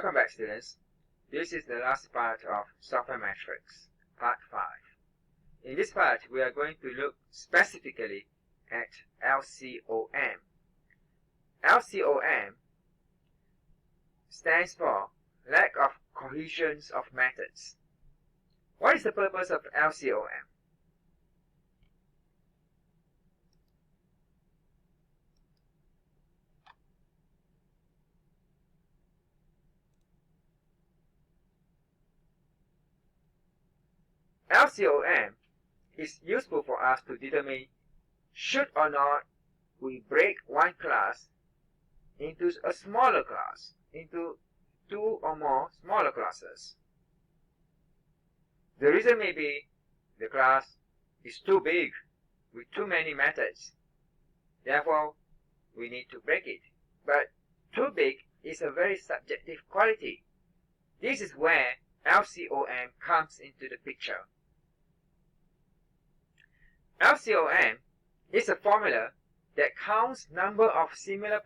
Welcome back, students. This is the last part of Software Matrix, Part 5. In this part, we are going to look specifically at LCOM. LCOM stands for Lack of Cohesion of Methods. What is the purpose of LCOM? LCOM is useful for us to determine should or not we break one class into a smaller class, into two or more smaller classes. The reason may be the class is too big with too many methods. Therefore, we need to break it. But too big is a very subjective quality. This is where LCOM comes into the picture. LCOM is a formula that counts number of dissimilar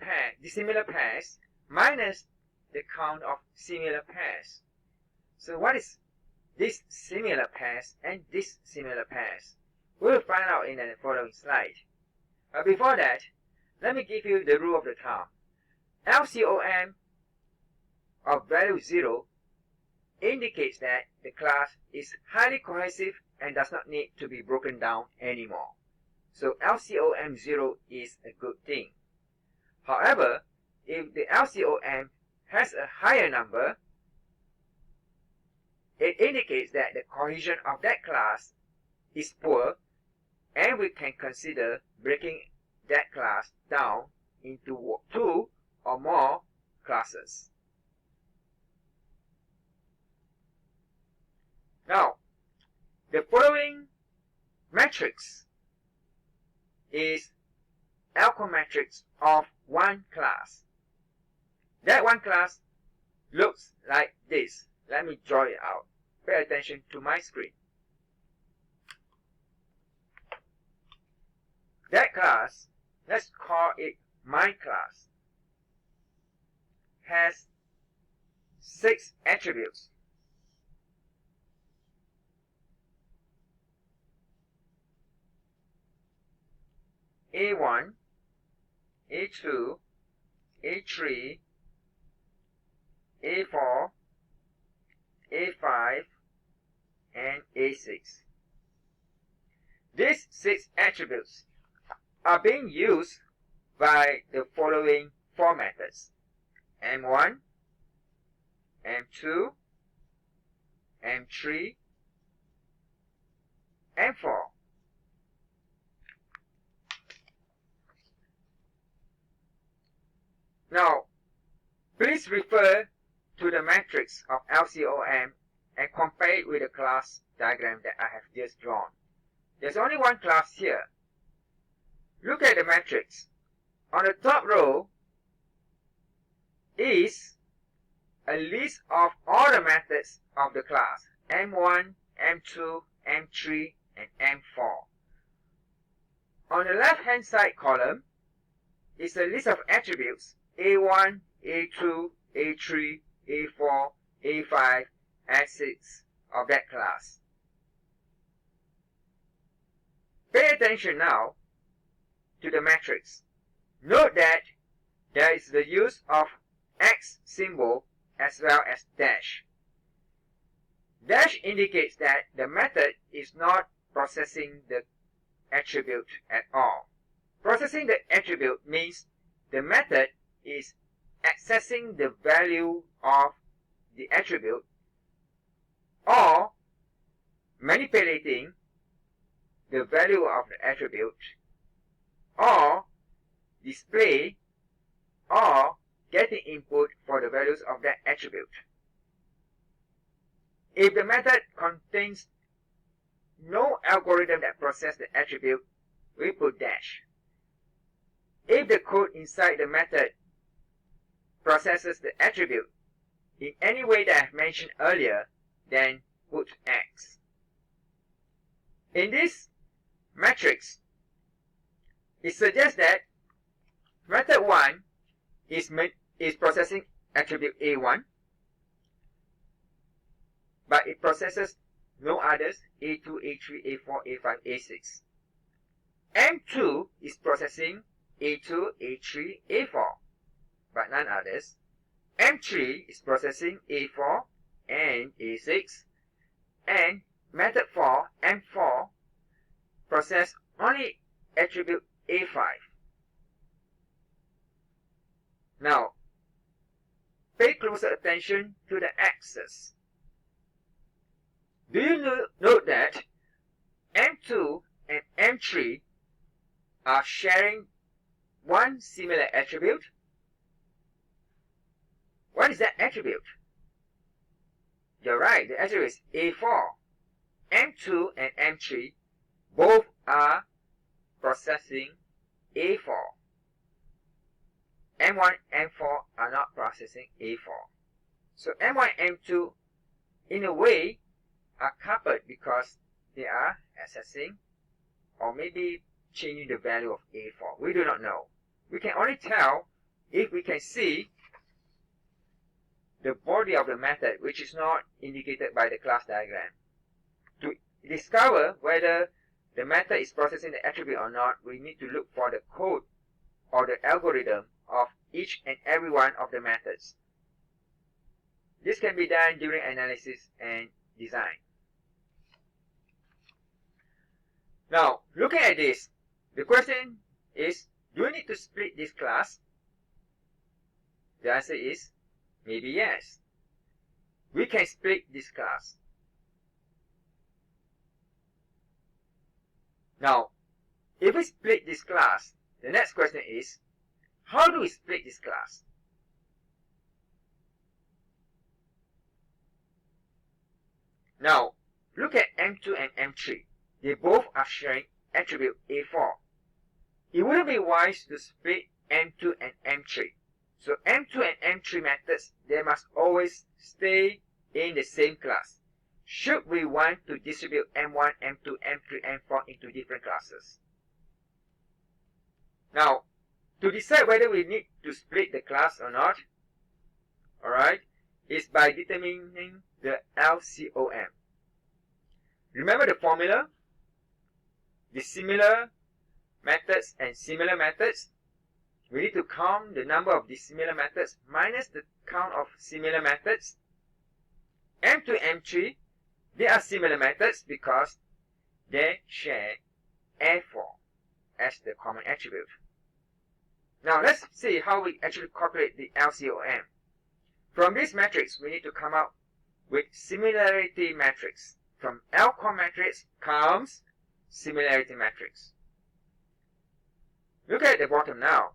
pairs minus the count of similar pairs. So what is this similar pairs and dissimilar pairs? We'll find out in the following slide. But before that, let me give you the rule of the thumb. LCOM of value 0 indicates that the class is highly cohesive and does not need to be broken down anymore. So LCOM 0 is a good thing. However, if the LCOM has a higher number, it indicates that the cohesion of that class is poor, and we can consider breaking that class down into two or more classes. Now, the following matrix is LCOM matrix of one class. That one class looks like this. Let me draw it out. Pay attention to my screen. That class, let's call it my class, has 6 attributes. A1, A2, A3, A4, A5, and A6. These 6 attributes are being used by the following 4 methods: M1, M2, M3, M4. Now, please refer to the matrix of LCOM and compare it with the class diagram that I have just drawn. There's only one class here. Look at the matrix. On the top row is a list of all the methods of the class: M1, M2, M3, and M4. On the left-hand side column is a list of attributes: A1, A2, A3, A4, A5, and 6 of that class. Pay attention now to the matrix. Note that there is the use of X symbol as well as dash. Dash indicates that the method is not processing the attribute at all. Processing the attribute means the method is accessing the value of the attribute or manipulating the value of the attribute or display or getting input for the values of that attribute. If the method contains no algorithm that processes the attribute, we put dash. If the code inside the method processes the attribute in any way that I have mentioned earlier, then put X. In this matrix, it suggests that method 1 is processing attribute A1, but it processes no others, A2, A3, A4, A5, A6. M2 is processing A2, A3, A4, but none others. M3 is processing A4 and A6, and method 4, M4, process only attribute A5. Now, pay closer attention to the axis. Do you note that M2 and M3 are sharing one similar attribute? What is that attribute? You're right, the attribute is A4. M2 and M3 both are processing A4. M1 and M4 are not processing A4. So M1 and M2, in a way, are coupled because they are accessing or maybe changing the value of A4. We do not know. We can only tell if we can see the body of the method, which is not indicated by the class diagram. To discover whether the method is processing the attribute or not, we need to look for the code or the algorithm of each and every one of the methods. This can be done during analysis and design. Now, looking at this, the question is, do we need to split this class? The answer is, maybe yes. We can split this class. Now, if we split this class, the next question is, how do we split this class? Now, look at M2 and M3. They both are sharing attribute A4. It wouldn't be wise to split M2 and M3. So M2 and M3 methods, they must always stay in the same class. Should we want to distribute M1, M2, M3, M4 into different classes? Now, to decide whether we need to split the class or not, alright, is by determining the LCOM. Remember the formula? Dissimilar methods and similar methods. We need to count the number of dissimilar methods minus the count of similar methods. M2, M3, they are similar methods because they share A4 as the common attribute. Now let's see how we actually calculate the LCOM. From this matrix, we need to come up with similarity matrix. From LCOM matrix comes similarity matrix. Look at the bottom now.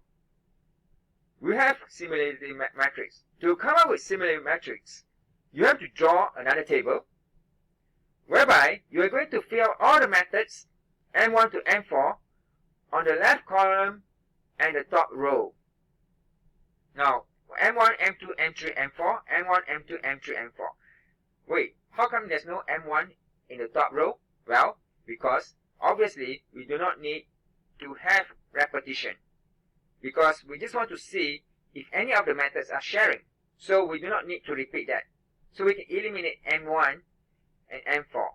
We have similarity matrix. To come up with similarity matrix, you have to draw another table whereby you are going to fill all the methods M1 to M4 on the left column and the top row. Now, M1, M2, M3, M4, M1, M2, M3, M4. Wait, how come there's no M1 in the top row? Well, because obviously we do not need to have repetition, because we just want to see if any of the methods are sharing. So we do not need to repeat that. So we can eliminate M1 and M4.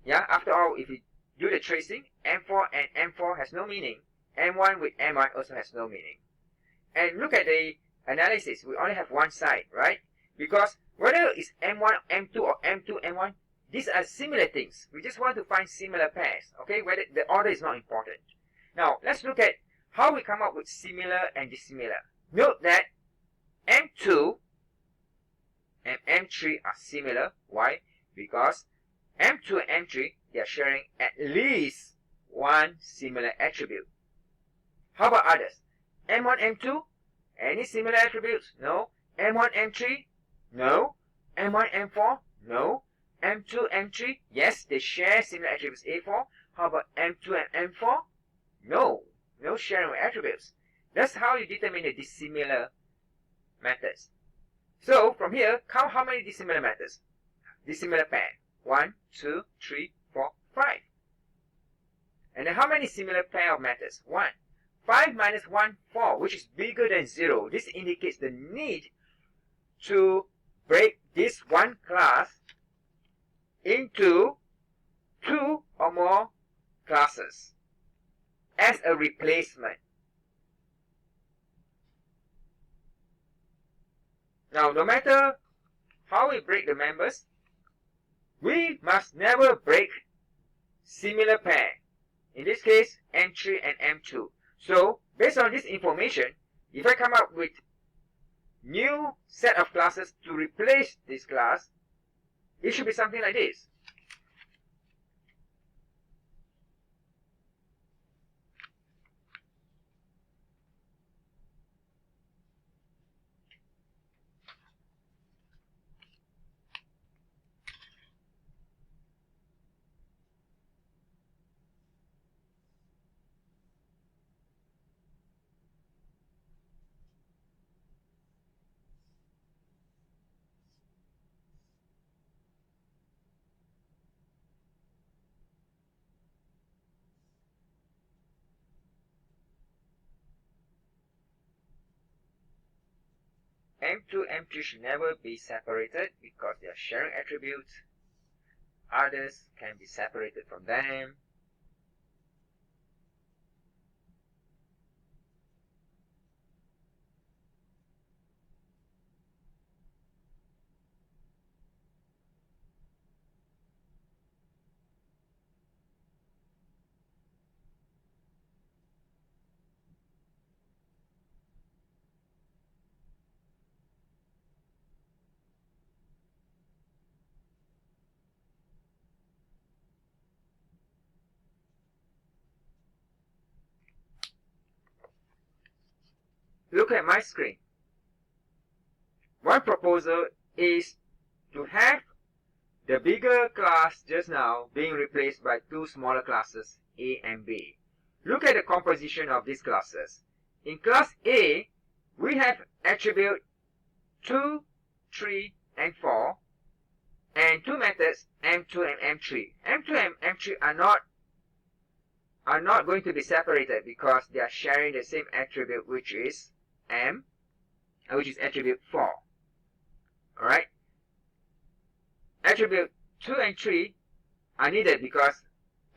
Yeah, after all, if we do the tracing, M4 and M4 has no meaning. M1 with M1 also has no meaning. And look at the analysis. We only have one side, right? Because whether it's M1, M2 or M2, M1, these are similar things. We just want to find similar pairs, okay? Whether the order is not important. Now, let's look at how we come up with similar and dissimilar. Note that M2 and M3 are similar. Why? Because M2 and M3, they are sharing at least one similar attribute. How about others? M1, M2? Any similar attributes? No. M1, M3? No. M1, M4? No. M2, M3? Yes, they share similar attributes A4. How about M2 and M4? No. No sharing of attributes. That's how you determine the dissimilar methods. So, from here, count how many dissimilar methods. Dissimilar pair. 1, 2, 3, 4, 5. And then how many similar pair of methods? 1. 5 minus 1, 4, which is bigger than 0. This indicates the need to break this one class into two or more classes as a replacement. Now, no matter how we break the members, we must never break similar pair. In this case, M3 and M2. So, based on this information, if I come up with new set of classes to replace this class, it should be something like this. M2, M3 should never be separated because they are sharing attributes. Others can be separated from them. Look at my screen. One proposal is to have the bigger class just now being replaced by two smaller classes, A and B. Look at the composition of these classes. In class A, we have attribute 2, 3, and 4, and two methods, M2 and M3. M2 and M3 are not going to be separated because they are sharing the same attribute, which is M, which is attribute 4. Alright? Attribute 2 and 3 are needed because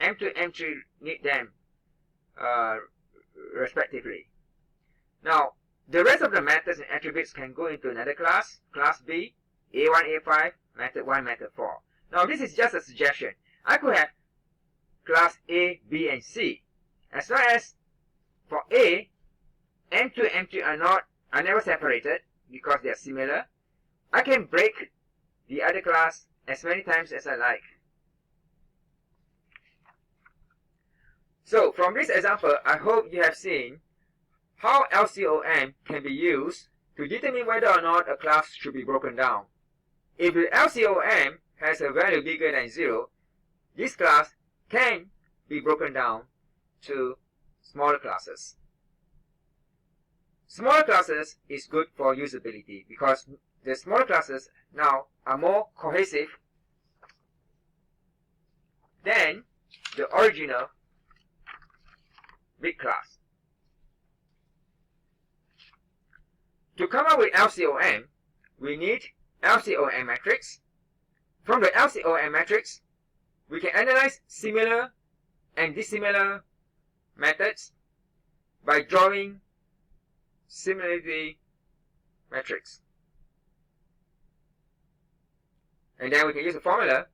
M2 and M3 need them respectively. Now, the rest of the methods and attributes can go into another class, class B, A1, A5, method 1, method 4. Now, this is just a suggestion. I could have class A, B, and C. As long as for A, M2 and M3 are never separated because they are similar, I can break the other class as many times as I like. So, from this example, I hope you have seen how LCOM can be used to determine whether or not a class should be broken down. If the LCOM has a value bigger than 0, this class can be broken down to smaller classes. Smaller classes is good for usability because the smaller classes now are more cohesive than the original big class. To come up with LCOM, we need LCOM matrix. From the LCOM matrix, we can analyze similar and dissimilar methods by drawing similarity matrix. And then we can use a formula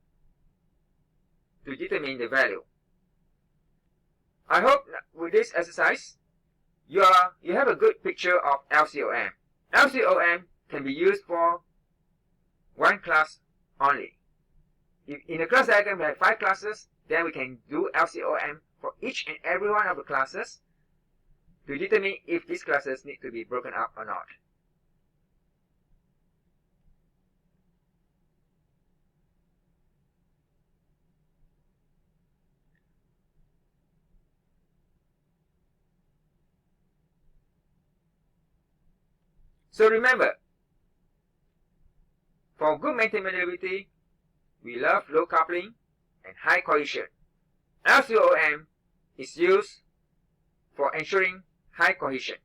to determine the value. I hope with this exercise, you have a good picture of LCOM. LCOM can be used for one class only. If in a class diagram we have 5 classes, then we can do LCOM for each and every one of the classes to determine if these classes need to be broken up or not. So remember, for good maintainability, we love low coupling and high cohesion. LCOM is used for ensuring high cohesion.